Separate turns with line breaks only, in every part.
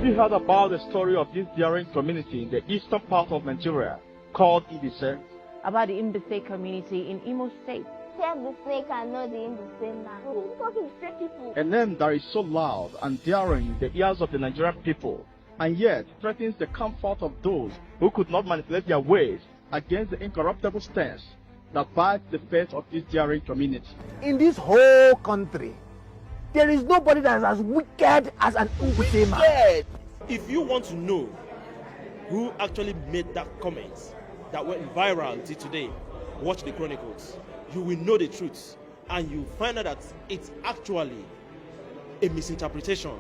Have you heard about the story of this daring community in the eastern part of Nigeria called Mbaise?
About the Mbaise community in Imo State.
A name that is so loud and daring in the ears of the Nigerian people, and yet threatens the comfort of those who could not manipulate their ways against the incorruptible stance that backs the faith of this daring community.
In this whole country, there is nobody that is as wicked as an Mbaise man.
If you want to know who actually made that comment that went viral till today, watch the Chronicles. You will know the truth, and you find out that it's actually a misinterpretation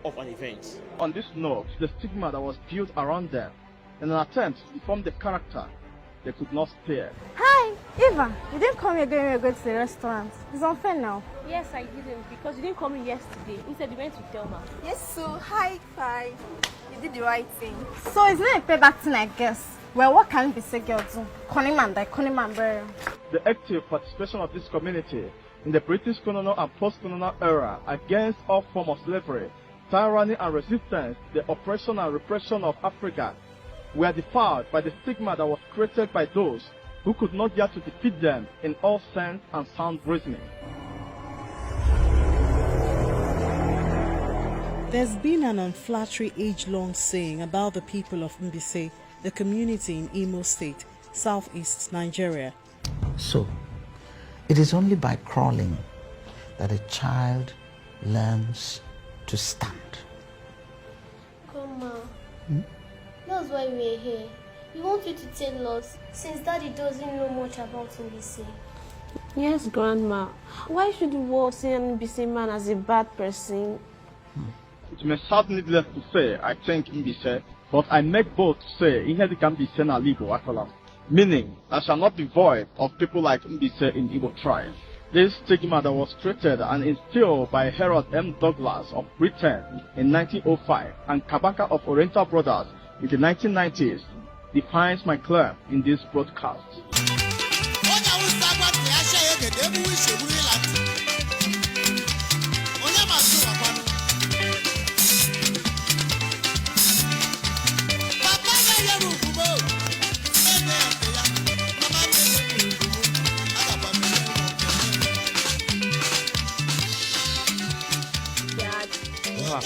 of an event.
On this note, the stigma that was built around them in an attempt to form the character they could not spare.
Hi, Eva. You didn't come here when we were going to the restaurant. It's unfair now.
Yes, I didn't, because you didn't come in yesterday. Instead, you went to Thelma.
Yes, so hi, Fi. You did the right thing.
So it's not a payback thing, I guess. Well, what can Mbaise girl do?
The active participation of this community in the British colonial and post-colonial era against all forms of slavery, tyranny and resistance to the oppression and repression of Africa were defied by the stigma that was created by those who could not dare to defeat them in all sense and sound reasoning.
There's been an unflattering age-long saying about the people of Mbaise, the community in Imo State, southeast Nigeria.
So, it is only by crawling that a child learns to stand.
Grandma, that's why we're here. We want you to tell us, since Daddy doesn't know much about Mbaise.
Yes, Grandma. Why should the world see an Mbaise man as a bad person?
It may sound needless to say, I think, Mbaise, but I make bold to say, Ihe can be seen a legal Akala. Meaning, I shall not be void of people like Mbaise in Igbo tribe. This stigma that was created and instilled by Harold M. Douglas of Britain in 1905 and Kabaka of Oriental Brothers in the 1990s defines my claim in this broadcast.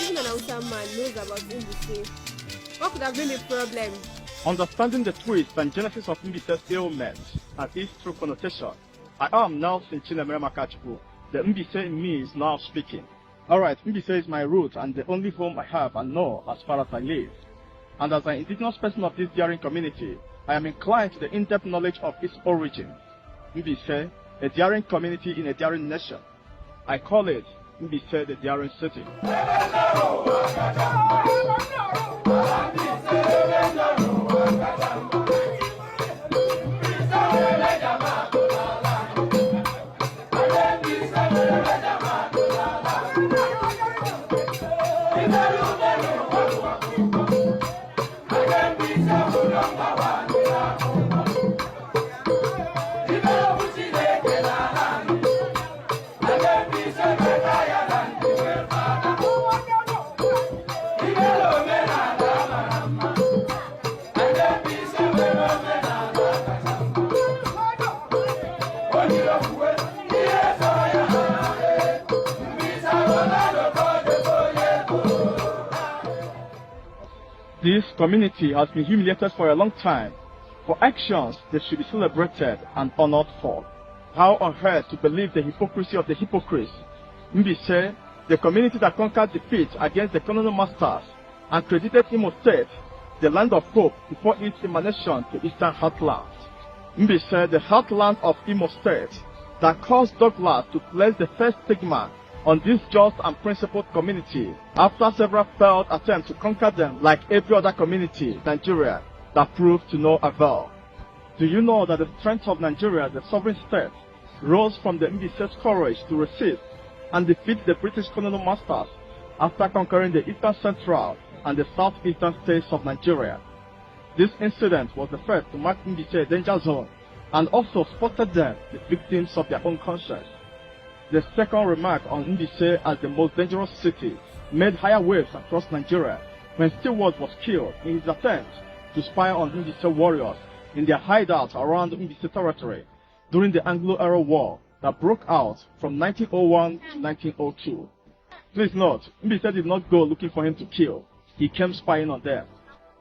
Even an Hausa man knows about Mbaise. What could have been the problem?
Understanding the twist and genesis of Mbaise's ailment and its true connotation, I am Nelson Chinemere Makachiku. The Mbaise in me is now speaking. Alright, Mbaise is my root and the only home I have and know as far as I live. And as an indigenous person of this daring community, I am inclined to the in-depth knowledge of its origin. Mbaise, a daring community in a daring nation. I call it Mbaise, the daring city. This community has been humiliated for a long time. For actions they should be celebrated and honored for. How on earth to believe the hypocrisy of the hypocrites? Mbaise, the community that conquered defeat against the colonial masters and credited Imo State, the land of hope, before its emanation to Eastern Heartland. Mbaise, the heartland of Imo State, that caused Douglas to place the first stigma on this just and principled community after several failed attempts to conquer them like every other community in Nigeria that proved to no avail. Do you know that the strength of Nigeria, the sovereign state, rose from the Mbaise's courage to resist and defeat the British colonial masters after conquering the eastern central and the southeastern states of Nigeria? This incident was the first to mark Mbaise a danger zone and also spotted them the victims of their own conscience. The second remark on Mbaise as the most dangerous city made higher waves across Nigeria when Stewart was killed in his attempt to spy on Mbaise warriors in their hideout around Mbaise territory during the Anglo-Arab War that broke out from 1901 to 1902. Please note, Mbaise did not go looking for him to kill. He came spying on them.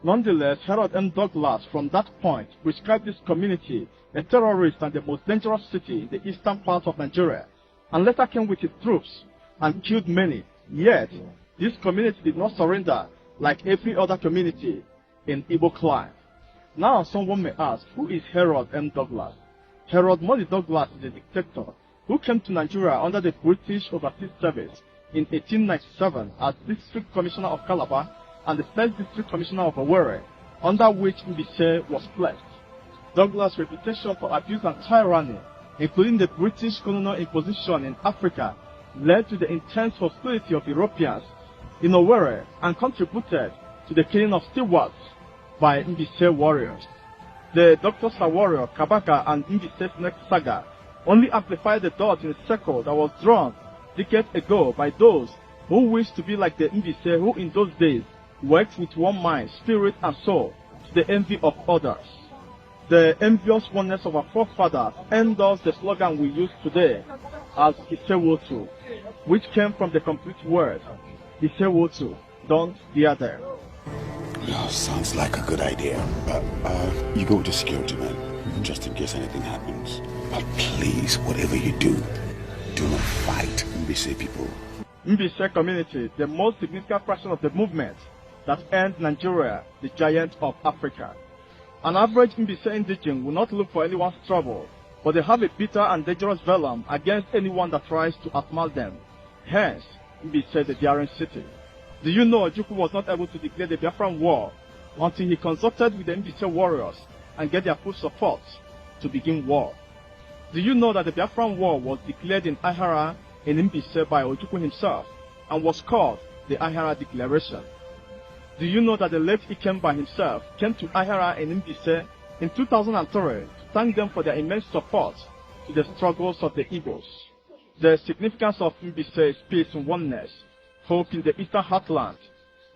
Nonetheless, Harold M. Douglas from that point prescribed this community a terrorist and the most dangerous city in the eastern part of Nigeria, and later came with his troops and killed many. Yet, this community did not surrender like every other community in Igbo clan. Now someone may ask, who is Harold M. Douglas? Harold Molly Douglas is a dictator who came to Nigeria under the British Overseas Service in 1897 as District Commissioner of Calabar and the first District Commissioner of Owerri, under which Mbaise was placed. Douglas' reputation for abuse and tyranny, including the British colonial imposition in Africa, led to the intense hostility of Europeans in Owerri and contributed to the killing of Stewards by Mbaise warriors. The Doctors warrior, Kabaka, and Mbaise's next saga only amplified the dot in a circle that was drawn decades ago by those who wished to be like the Mbaise who in those days worked with one mind, spirit, and soul to the envy of others. The envious oneness of our forefathers endorsed the slogan we use today as Isewotu, which came from the complete word Isewotu, don't dare them.
Oh, sounds like a good idea. You go with the security man, just in case anything happens. But please, whatever you do not fight Mbaise people.
Mbaise community, the most significant fraction of the movement that earned Nigeria the giant of Africa. An average Mbaise indigene will not look for anyone's trouble, but they have a bitter and dangerous venom against anyone that tries to outsmart them. Hence, Mbaise the daring city. Do you know Ojukwu was not able to declare the Biafran war until he consulted with the Mbaise warriors and get their full support to begin war? Do you know that the Biafran war was declared in Ahara in Mbaise by Ojukwu himself and was called the Ahara Declaration? Do you know that the late Ikemba himself came to Ahara in Mbaise in 2003 to thank them for their immense support to the struggles of the Igbos? The significance of Mbaise is peace and oneness, hope in the eastern heartland.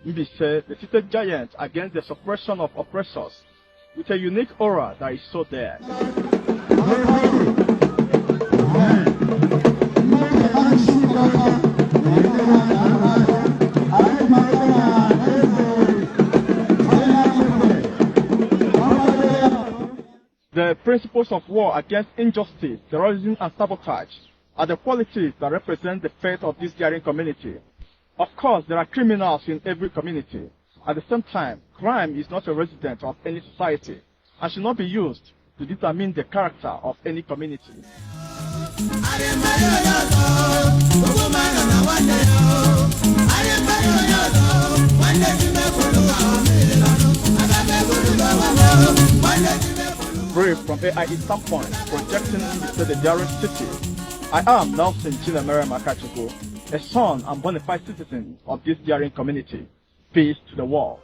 Mbaise, the seated giant against the suppression of oppressors, with a unique aura that is so there. The principles of war against injustice, terrorism, and sabotage are the qualities that represent the fate of this daring community. Of course, there are criminals in every community. At the same time, crime is not a resident of any society and should not be used to determine the character of any community. Brave from AIE standpoint, projecting into the daring city, I am Nelson Chilemere Makachuku, a son and bona fide citizen of this daring community. Peace to the world.